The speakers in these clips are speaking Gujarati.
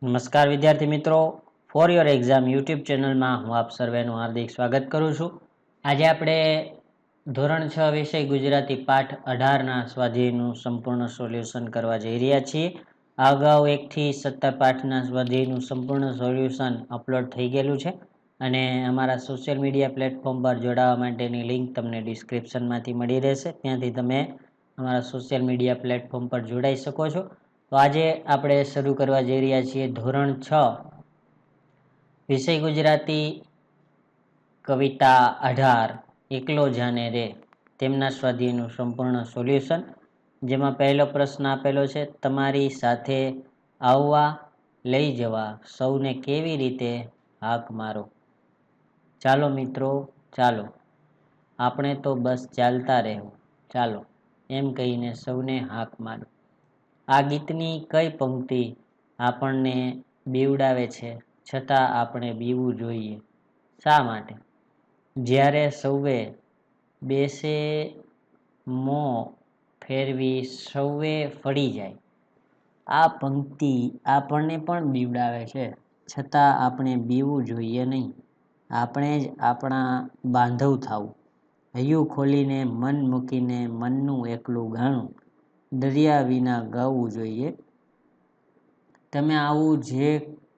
નમસ્કાર વિદ્યાર્થી મિત્રો, ફોર યોર એક્ઝામ યુટ્યુબ ચેનલમાં હું આપ સર્વેનું હાર્દિક સ્વાગત કરું છું. આજે આપણે ધોરણ 6 વિષય ગુજરાતી પાઠ 18ના સ્વાધ્યાયનું સંપૂર્ણ સોલ્યુશન કરવા જઈ રહ્યા છીએ. અગાઉ 1 થી 17 પાઠના સ્વાધ્યાયનું સંપૂર્ણ સોલ્યુશન અપલોડ થઈ ગયેલું છે અને અમારા સોશિયલ મીડિયા પ્લેટફોર્મ પર જોડાવા માટેની લિંક તમને ડિસ્ક્રિપ્શનમાંથી મળી રહેશે. ત્યાંથી તમે અમારા સોશિયલ મીડિયા પ્લેટફોર્મ પર જોડાઈ શકો છો. તો આજે આપણે શરૂ કરવા જઈ રહ્યા છીએ ધોરણ 6 વિષય ગુજરાતી કવિતા 18 એકલો જાને રે તેમના સ્વાધ્યાયનું સંપૂર્ણ સોલ્યુશન, જેમાં પહેલો પ્રશ્ન આપેલો છે, તમારી સાથે આવવા લઈ જવા સૌને કેવી રીતે હાક મારો. ચાલો મિત્રો ચાલો, આપણે તો બસ ચાલતા રહેવું, ચાલો એમ કહીને સૌને હાક મારો. આ ગીતની કઈ પંક્તિ આપણને બીવડાવે છે, છતાં આપણે બીવવું જોઈએ? શા માટે? જ્યારે સૌએ બેસે મોં ફેરવી સૌએ ફળી જાય. આ પંક્તિ આપણને પણ બીવડાવે છે, છતાં આપણે બીવવું જોઈએ નહીં. આપણે જ આપણા બાંધવ થાવું, હૈયું ખોલીને મન મૂકીને મનનું એકલું ગાણું દરિયા વિના ગાવું જોઈએ. તમે આવું જે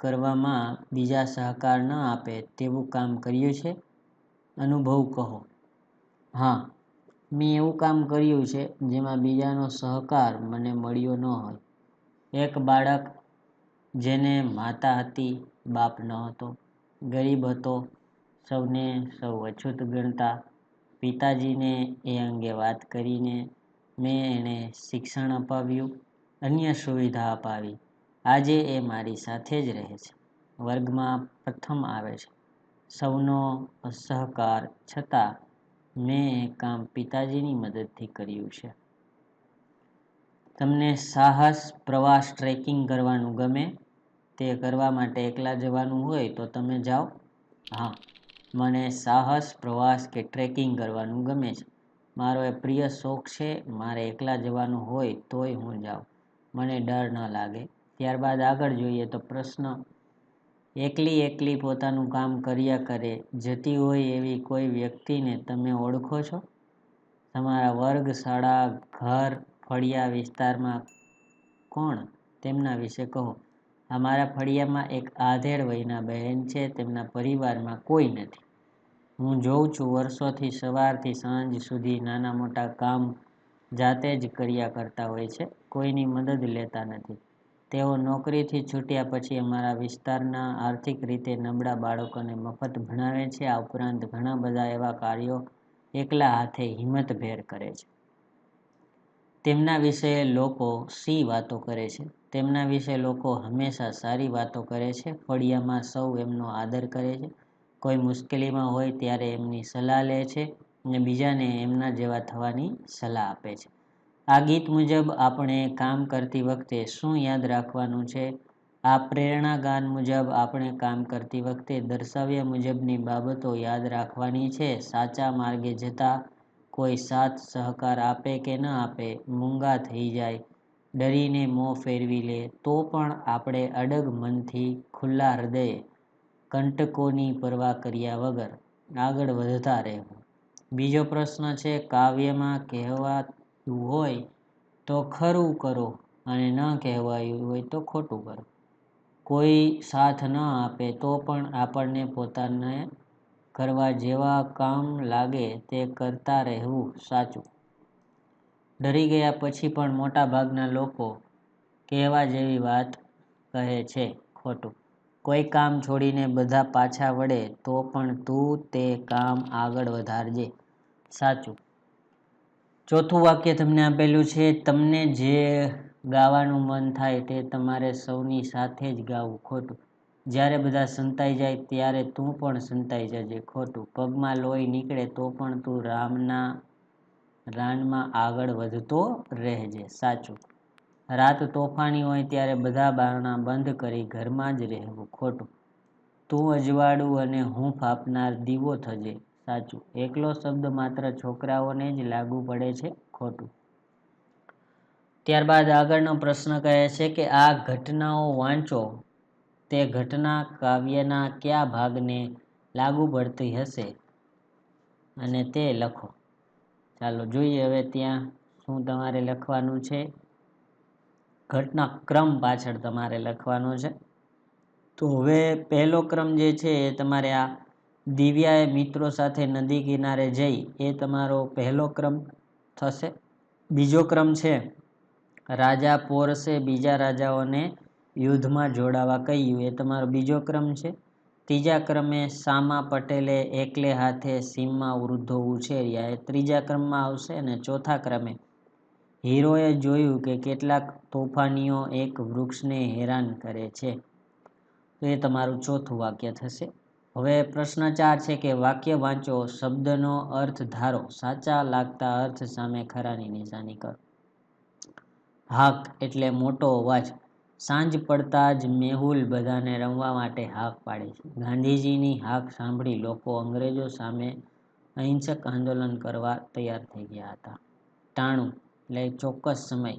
કરવામાં બીજા સહકાર ન આપે તેવું કામ કર્યું છે? અનુભવ કહો. હા, મેં એવું કામ કર્યું છે જેમાં બીજાનો સહકાર મને મળ્યો ન હોય. એક બાળક જેને માતા હતી, બાપ ન હતો, ગરીબ હતો, સૌને સૌ અછૂત ગણતા. પિતાજીને એ અંગે વાત કરીને મેં એને શિક્ષણ અપાવ્યું, અન્ય સુવિધા અપાવી. આજે એ મારી સાથે જ રહે છે, વર્ગમાં પ્રથમ આવે છે. સૌનો અસહકાર છતાં મેં એ કામ પિતાજીની મદદથી કર્યું છે. તમને સાહસ, પ્રવાસ, ટ્રેકિંગ કરવાનું ગમે? તે કરવા માટે એકલા જવાનું હોય તો તમે જાઓ? હા, મને સાહસ, પ્રવાસ કે ટ્રેકિંગ કરવાનું ગમે છે. મારો એ પ્રિય શોખ છે. મારે એકલા જવાનું હોય તોય હું જાઉં, મને ડર ન લાગે. ત્યારબાદ આગળ જોઈએ તો પ્રશ્ન, એકલી પોતાનું કામ કર્યા કરે જતી હોય એવી કોઈ વ્યક્તિને તમે ઓળખો છો? તમારા વર્ગ, શાળા, ઘર, ફળિયા વિસ્તારમાં કોણ? તેમના વિશે કહો. અમારા ફળિયામાં એક આધેડ વયના બહેન છે, તેમના પરિવારમાં કોઈ નથી. હું જોઉં છું વર્ષોથી સવારથી સાંજ સુધી નાના મોટા કામ જાતે જ કર્યા કરતા હોય છે, કોઈની મદદ લેતા નથી. તેઓ નોકરીથી છૂટ્યા પછી અમારા વિસ્તારના આર્થિક રીતે નબળા બાળકોને મફત ભણાવે છે. આ ઉપરાંત ઘણા બધા એવા કાર્યો એકલા હાથે હિંમતભેર કરે છે. તેમના વિશે લોકો શી વાતો કરે છે? તેમના વિશે લોકો હંમેશા સારી વાતો કરે છે. ફળિયામાં સૌ એમનો આદર કરે છે. કોઈ મુશ્કેલીમાં હોય ત્યારે એમની સલાહ લે છે અને બીજાને એમના જેવા થવાની સલાહ આપે છે. આ ગીત મુજબ આપણે કામ કરતી વખતે શું યાદ રાખવાનું છે? આ પ્રેરણા ગાન મુજબ આપણે કામ કરતી વખતે દર્શાવ્યા મુજબની બાબતો યાદ રાખવાની છે. સાચા માર્ગે જતા કોઈ સાથ સહકાર આપે કે ન આપે, મૂંગા થઈ જાય, ડરીને મોં ફેરવી લે, તો પણ આપણે અડગ મનથી ખુલ્લા હૃદયે કંટકોની પરવા કર્યા વગર આગળ વધતા રહેવું. બીજો પ્રશ્ન છે, કાવ્યમાં કહેવાયું હોય તો ખરું કરો અને ન કહેવાયું હોય તો ખોટું કરો. કોઈ સાથ ન આપે તો પણ આપણને પોતાને કરવા જેવા કામ લાગે તે કરતા રહેવું સાચું. ડરી ગયા પછી પણ મોટા ભાગના લોકો કહેવા જેવી વાત કહે છે, ખોટું. કોઈ કામ છોડીને બધા પાછા વળે તો પણ તું તે કામ આગળ વધારજે, સાચું. ચોથું વાક્ય તમને આપેલું છે, તમને જે ગાવાનું મન થાય તે તમારે સૌની સાથે જ ગાવું, ખોટું. જ્યારે બધા સંતાઈ જાય ત્યારે તું પણ સંતાઈ જજે, ખોટું. પગમાં લોહી નીકળે તો પણ તું રામના રાનમાં આગળ વધતો રહેજે, સાચું. રાત તોફાની હોય ત્યારે બધા બારણાં બંધ કરી ઘરમાં જ રહેવું, ખોટું. તું અજવાળું અને હૂંફ આપનાર દીવો થજે, સાચું. એકલો શબ્દ માત્ર છોકરાઓને જ લાગુ પડે છે, ખોટું. ત્યારબાદ આગળનો પ્રશ્ન કહે છે કે આ ઘટનાઓ વાંચો તે ઘટના કાવ્યના કયા ભાગને લાગુ પડતી હશે અને તે લખો. ચાલો જોઈએ હવે ત્યાં શું તમારે લખવાનું છે. ઘટના ક્રમ પાછળ તમારે લખવાનો છે. તો હવે પહેલો ક્રમ જે છે એ તમારે આ દિવ્યાએ મિત્રો સાથે નદી કિનારે જઈ એ તમારો પહેલો ક્રમ થશે. બીજો ક્રમ છે રાજા પોરસે બીજા રાજાઓને યુદ્ધમાં જોડાવા કહ્યું, એ તમારો બીજો ક્રમ છે. ત્રીજા ક્રમે સામા પટેલે એકલે હાથે સીમમાં વૃદ્ધો ઉછેર્યા, એ ત્રીજા ક્રમમાં આવશે. અને ચોથા ક્રમે હીરોએ જોયું કે કેટલાક તોફાનીઓ એક વૃક્ષને હેરાન કરે છે, તો એ તમારું ચોથું વાક્ય થશે. હવે પ્રશ્ન 4 છે કે વાક્ય વાંચો, શબ્દનો અર્થ ધારો, સાચા લાગતા અર્થ સામે ખરાની નિશાની કરો. હાક એટલે મોટો અવાજ. સાંજ પડતા જ મેહુલ બધાને રમવા માટે હાક પાડે છે. ગાંધીજીની હાક સાંભળી લોકો અંગ્રેજો સામે અહિંસક આંદોલન કરવા તૈયાર થઈ ગયા હતા. ટાણું એટલે ચોક્કસ સમય.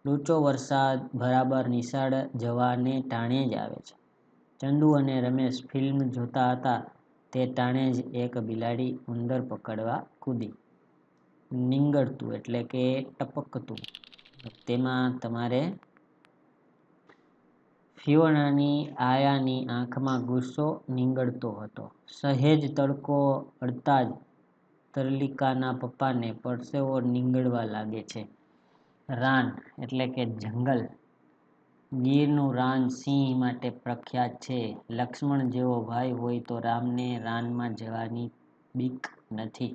લૂચો વરસાદ બરાબર નિશાળ જવાને ટાણે જ આવે છે. ચંદુ અને રમેશ ફિલ્મ જોતા હતા તે ટાણે જ એક બિલાડી ઉંદર પકડવા કૂદી. નીંગળતું એટલે કે ટપકતું. તેમાં તમારે ફિયોનાની આયાની આંખમાં ગુસ્સો નીંગળતો હતો. સહેજ તડકો અડતા જ તરલિકાના પપ્પાને પરસેવો નીંગળવા લાગે છે. રાન એટલે કે જંગલ. ગીરનું રાન સિંહ માટે પ્રખ્યાત છે. લક્ષ્મણ જેવો ભાઈ હોય તો રામને રાનમાં જવાની બીક નથી.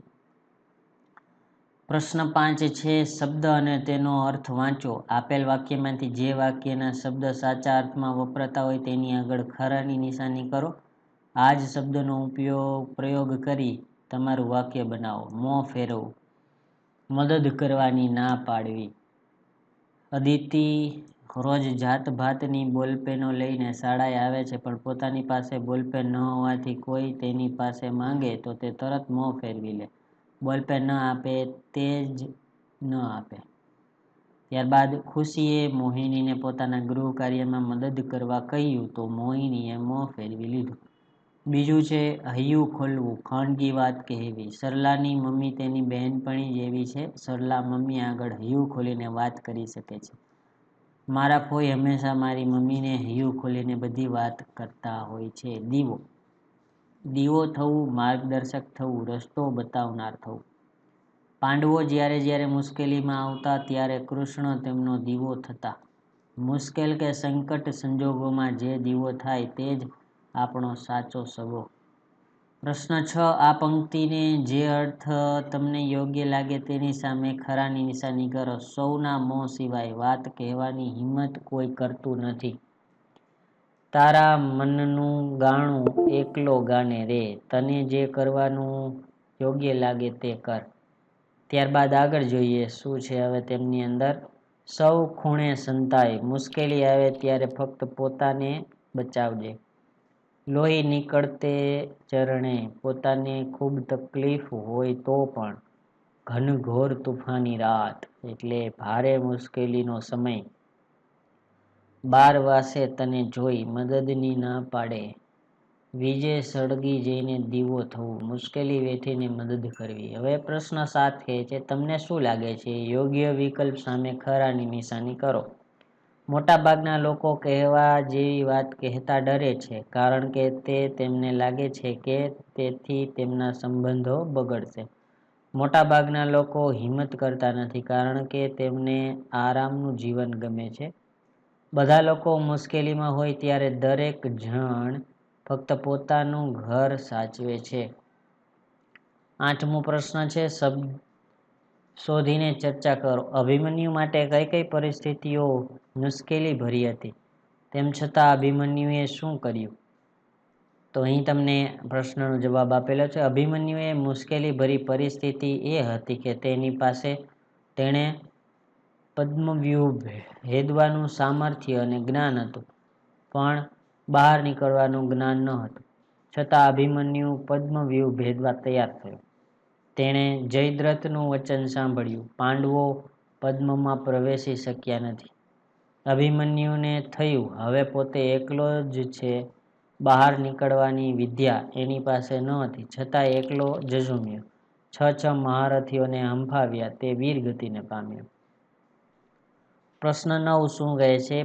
પ્રશ્ન 5 છે શબ્દ અને તેનો અર્થ વાંચો. આપેલ વાક્યમાંથી જે વાક્યના શબ્દ સાચા અર્થમાં વપરાતા હોય તેની આગળ ખરાની નિશાની કરો. આ જ શબ્દનો પ્રયોગ કરી તમારું વાક્ય બનાવો. મોં ફેરવવું, મદદ કરવાની ના પાડવી. અદિતિ રોજ જાતભાતની બોલપેનો લઈને શાળાએ આવે છે, પણ પોતાની પાસે બોલપેન ન હોવાથી કોઈ તેની પાસે માંગે તો તે તરત મોં ફેરવી લે. બોલપેન ન આપે તે જ ન આપે. ત્યારબાદ ખુશીએ મોહિનીને પોતાના ગૃહ કાર્યમાં મદદ કરવા કહ્યું તો મોહિનીએ મોં ફેરવી લીધું. બીજું છે હૈયું ખોલવું, ખાનગી વાત કહેવી. સરલાની મમ્મી તેની બહેનપણી જેવી છે. સરલા મમ્મી આગળ હૈયું ખોલીને વાત કરી શકે છે. મારા ફોઈ હંમેશા મારી મમ્મીને હૈયું ખોલીને બધી વાત કરતા હોય છે. દીવો. દીવો થવું, માર્ગદર્શક થવું, રસ્તો બતાવનાર થવું. પાંડવો જ્યારે જ્યારે મુશ્કેલીમાં આવતા ત્યારે કૃષ્ણ તેમનો દીવો થતા. મુશ્કેલ કે સંકટ સંજોગોમાં જે દીવો થાય તે જ આપણો સાચો સગો. પ્રશ્ન 6 આ પંક્તિને જે અર્થ તમને યોગ્ય લાગે તેની સામે ખરાની નિશાની કરો. સૌના મોં સિવાય વાત કહેવાની હિંમત કોઈ કરતું નથી. તારા મનનું ગાણું એકલો ગાને રે, તને જે કરવાનું યોગ્ય લાગે તે કર. ત્યારબાદ આગળ જોઈએ શું છે હવે તેમની અંદર. સૌ ખૂણે સંતાય, મુશ્કેલી આવે ત્યારે ફક્ત પોતાને બચાવજે. લોહી નીકળતે ચરણે, પોતાને ખૂબ તકલીફ હોય તો પણ. ઘનઘોર તુફાની રાત એટલે ભારે મુશ્કેલીનો સમય. 12 વાસે તને જોઈ, મદદની ના પાડે. વીજે સળગી જઈને દીવો થવું, મુશ્કેલી વેઠીને મદદ કરવી. હવે પ્રશ્ન 7 કહે છે તમને શું લાગે છે? યોગ્ય વિકલ્પ સામે ખરાની નિશાની કરો. મોટા ભાગના લોકો કહેવા જેવી વાત કહેતા ડરે છે, કારણ કે તેમને લાગે છે કે તેથી તેમના સંબંધો બગડશે. મોટા ભાગના લોકો હિંમત કરતા નથી, કારણ કે તેમને આરામનું જીવન ગમે છે. બધા લોકો મુશ્કેલીમાં હોય ત્યારે દરેક જણ ફક્ત પોતાનું ઘર સાચવે છે. 8મો પ્રશ્ન છે શબ્દ શોધીને ચર્ચા કરો. અભિમન્યુ માટે કઈ કઈ પરિસ્થિતિઓ મુશ્કેલી ભરી હતી, તેમ છતાં અભિમન્યુએ શું કર્યું? તો અહીં તમને પ્રશ્નનો જવાબ આપેલો છે. અભિમન્યુએ મુશ્કેલી ભરી પરિસ્થિતિ એ હતી કે તેણે પદ્મવ્યૂહ ભેદવાનું સામર્થ્ય અને જ્ઞાન હતું, પણ બહાર નીકળવાનું જ્ઞાન ન હતું. છતાં અભિમન્યુ પદ્મવ્યૂહ ભેદવા તૈયાર થયો. તેણે જયદ્રથનું વચન સાંભળ્યું. પાંડવો પદ્મમાં પ્રવેશી શક્યા નથી. અભિમન્યુને થયું હવે પોતે એકલો જ છે, બહાર નીકળવાની વિદ્યા એની પાસે ન હતી, છતાં એકલો ઝઝૂમ્યો. 6 મહારથીઓને હંફાવ્યા, તે વીરગતિને પામ્યો. પ્રશ્ન 9 શું કહે છે?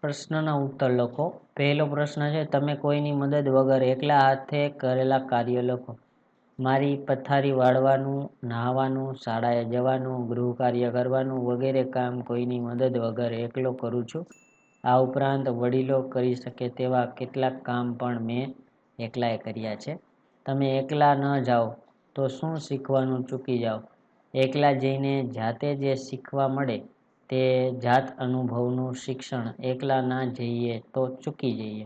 પ્રશ્નના ઉત્તર લખો. પહેલો પ્રશ્ન છે, તમે કોઈની મદદ વગર એકલા હાથે કરેલા કાર્ય લખો. મારી પથારી વાળવાનું, નહાવાનું, શાળાએ જવાનું, ગૃહકાર્ય કરવાનું વગેરે કામ કોઈની મદદ વગર એકલો કરું છું. આ ઉપરાંત વડીલો કરી શકે તેવા કેટલાક કામ પણ મેં એકલાએ કર્યા છે. તમે એકલા ન જાઓ તો શું શીખવાનું ચૂકી જાઓ? એકલા જઈને જાતે જે શીખવા મળે તે જાત અનુભવનું શિક્ષણ એકલા ના જઈએ તો ચૂકી જઈએ.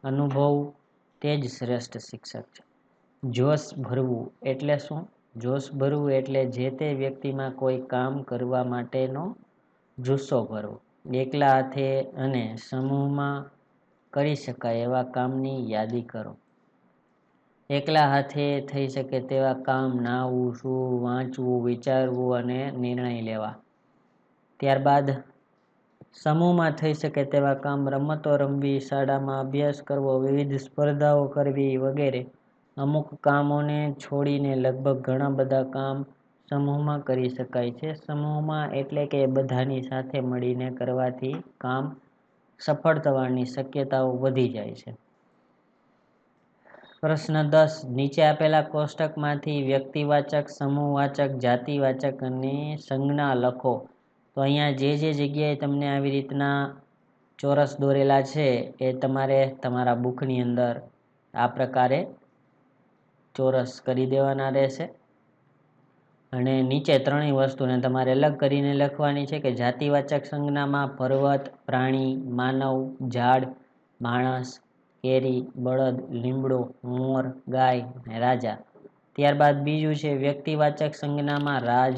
અનુભવ તે જ શ્રેષ્ઠ શિક્ષક છે. જોશ ભરવું એટલે શું? જોશ ભરવું એટલે જે તે વ્યક્તિમાં કોઈ કામ કરવા માટેનો જુસ્સો ભરવો. એકલા હાથે અને સમૂહમાં કરી શકાય એવા કામની યાદી કરો. એકલા હાથે થઈ શકે તેવા કામ નાહવું, સૂવું, વાંચવું, વિચારવું અને નિર્ણય લેવા. ત્યારબાદ સમૂહમાં થઈ શકે તેવા કામ રમતો રમવી, શાળામાં અભ્યાસ કરવો, વિવિધ સ્પર્ધાઓ કરવી વગેરે. અમુક કામોને છોડીને લગભગ ઘણા બધા કામ સમૂહમાં કરી શકાય છે. સમૂહમાં એટલે કે બધાની સાથે મળીને કરવાથી કામ સફળ થવાની શક્યતાઓ વધી જાય છે. પ્રશ્ન 10 નીચે આપેલા કોષ્ટકમાંથી વ્યક્તિવાચક, સમૂહવાચક, જાતિવાચક અને સંજ્ઞા લખો. તો અહીંયા જે જગ્યાએ તમને આવી રીતના ચોરસ દોરેલા છે એ તમારે તમારા બુકની અંદર આ પ્રકારે ચોરસ કરી દેવાના રહેશે. અને નીચે ત્રણેય વસ્તુને તમારે અલગ કરીને લખવાની છે કે જાતિવાચક સંજ્ઞામાં પર્વત, પ્રાણી, માનવ, ઝાડ, માણસ, કેરી, બળદ, લીમડો, મોર, ગાય અને રાજા. ત્યારબાદ બીજું છે વ્યક્તિવાચક સંજ્ઞામાં રાજ.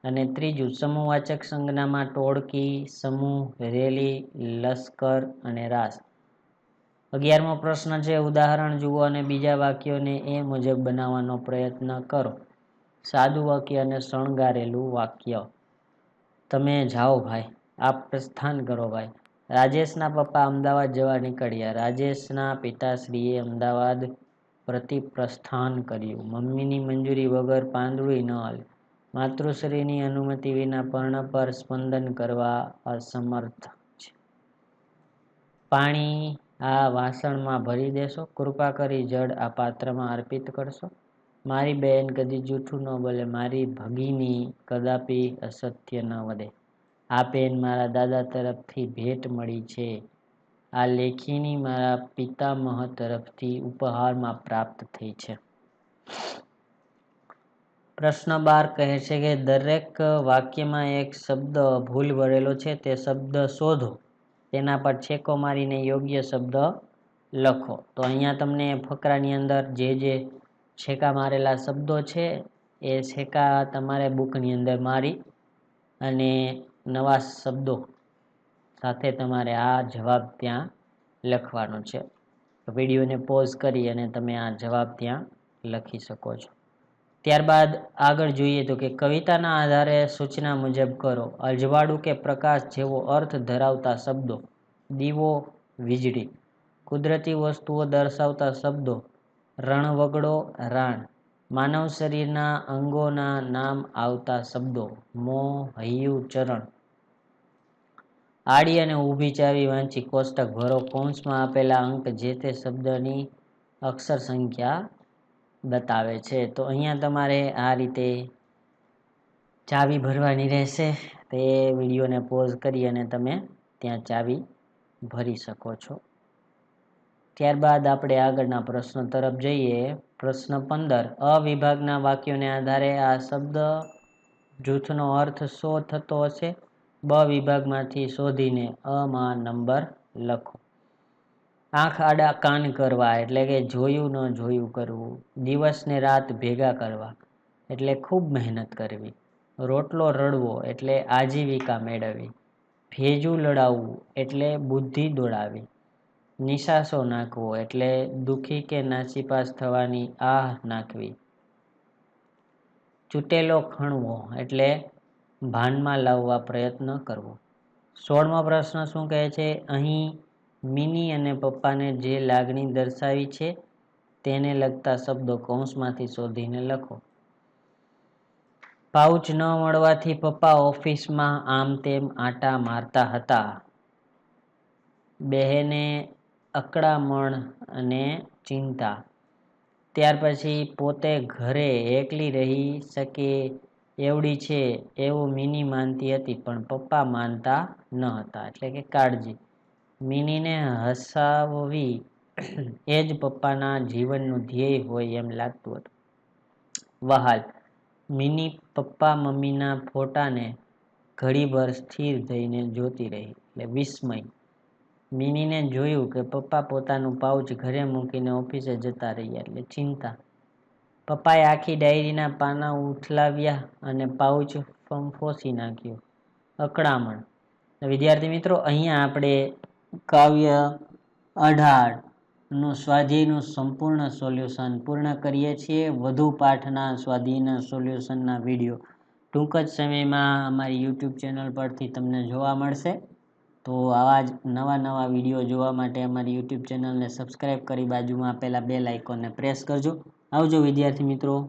અને ત્રીજું સમૂહવાચક સંજ્ઞામાં ટોળકી, સમૂહ, રેલી, લશ્કર અને રાસ. 11મો પ્રશ્ન છે ઉદાહરણ જુઓ અને બીજા વાક્યોને એ મુજબ બનાવવાનો પ્રયત્ન કરો. સાદું વાક્ય અને શણગારેલું વાક્ય. તમે જાઓ ભાઈ, આપ પ્રસ્થાન કરો ભાઈ. રાજેશના પપ્પા અમદાવાદ જવા નીકળ્યા. રાજેશના પિતાશ્રીએ અમદાવાદ પ્રતિ પ્રસ્થાન કર્યું. મમ્મીની મંજૂરી વગર પાંદડુંય ન હલે. માતૃશ્રીની અનુમતિ વિના પર્ણ પર સ્પંદન કરવા અસમર્થ છે. પાણી આ વાસણમાં ભરી દેશો? કૃપા કરી જળ આ પાત્રમાં અર્પિત કરશો? મારી બહેન કદી જૂઠું ન બોલે. મારી ભગીની કદાપી અસત્ય ન વધે. આ પેન મારા દાદા તરફથી ભેટ મળી છે. આ લેખીની મારા પિતામહ તરફથી ઉપહારમાં પ્રાપ્ત થઈ છે. પ્રશ્ન 12 કહે છે કે દરેક વાક્યમાં એક શબ્દ ભૂલ ભરેલો છે, તે શબ્દ શોધો. તેના પર છેકો મારીને યોગ્ય શબ્દ લખો. તો અહીંયા તમને ફકરાની અંદર જે છેકા મારેલા શબ્દો છે એ છેકા તમારે બુકની અંદર મારી અને નવા શબ્દો સાથે તમારે આ જવાબ ત્યાં લખવાનો છે. વિડીયોને પોઝ કરી અને તમે આ જવાબ ત્યાં લખી શકો છો. ત્યારબાદ આગળ જોઈએ તો કે કવિતાના આધારે સૂચના મુજબ કરો. અજવાળું કે પ્રકાશ જેવો અર્થ ધરાવતા શબ્દો. દીવો, વીજળી. કુદરતી વસ્તુઓ દર્શાવતા શબ્દો. રણવગડો, રાણ. માનવ શરીરના અંગોના નામ આવતા શબ્દો. મોં, હૈયું, ચરણ. આડી અને ઊભી ચાવી વાંચી કોષ્ટક ભરો. કૌંસમાં આપેલા અંક જે તે શબ્દની અક્ષર સંખ્યા બતાવે છે. તો અહીંયા તમારે આ રીતે ચાવી ભરવાની રહેશે. તે વિડીયોને પોઝ કરી અને તમે ત્યાં ચાવી ભરી શકો છો. ત્યારબાદ આપણે આગળના પ્રશ્નો તરફ જઈએ. પ્રશ્ન 15 અ વિભાગના વાક્યોને આધારે આ શબ્દ જૂથનો અર્થ શો થતો હશે? બ વિભાગમાંથી શોધીને અમાં નંબર લખો. આંખ આડા કાન કરવા એટલે કે જોયું ન જોયું કરવું. દિવસ ને રાત ભેગા કરવા એટલે ખૂબ મહેનત કરવી. રોટલો રડવો એટલે આજીવિકા મેળવવી. ભેજું લડાવવું એટલે બુદ્ધિ દોડાવી. નિશાસો નાખવો એટલે દુઃખી કે નાસીપાસ થવાની આહ નાખવી. ચૂંટેલો ખણવો એટલે ભાનમાં લાવવા પ્રયત્ન કરવો. 16મો પ્રશ્ન શું કહે છે? અહીં મિની અને પપ્પાને જે લાગણી દર્શાવી છે તેને લગતા શબ્દો કૌંસમાંથી શોધીને લખો. પાઉચ ન મળવાથી પપ્પા ઓફિસમાં આમ તેમ આંટા મારતા હતા. બહેને અકળામણ અને ચિંતા. ત્યાર પછી પોતે ઘરે એકલી રહી શકે એવડી છે એવું મિની માનતી હતી, પણ પપ્પા માનતા ન હતા, એટલે કે કાળજી. મિનીને હસાવવી એ જ પપ્પાના જીવનનું ધ્યેય હોય એમ લાગતું હતું. વહાલ. મિની પપ્પા મમ્મીના ફોટાને ઘડીભર સ્થિર થઈને જોતી રહી, એટલે વિસ્મય. મિનીને જોયું કે પપ્પા પોતાનું પાઉચ ઘરે મૂકીને ઓફિસે જતા રહ્યા, એટલે ચિંતા. પપ્પાએ આખી ડાયરીના પાના ઉથલાવ્યા અને પાઉચ ફંફોસી નાખ્યું. અકળામણ. વિદ્યાર્થી મિત્રો, અહીંયા આપણે કાવ્ય 18 નું સ્વાધ્યાયનું સંપૂર્ણ સોલ્યુશન પૂર્ણ કરીએ છીએ. વધુ પાઠના સ્વાધ્યાયના સોલ્યુશનના વિડીયો ટૂંક જ સમયમાં અમારી યુટ્યુબ ચેનલ પરથી તમને જોવા મળશે. તો આવા જ નવા વિડીયો જોવા માટે અમારી યુટ્યુબ ચેનલને સબસ્ક્રાઈબ કરી બાજુમાં આપેલા બેલ આઇકોનને પ્રેસ કરજો. આવજો વિદ્યાર્થી મિત્રો.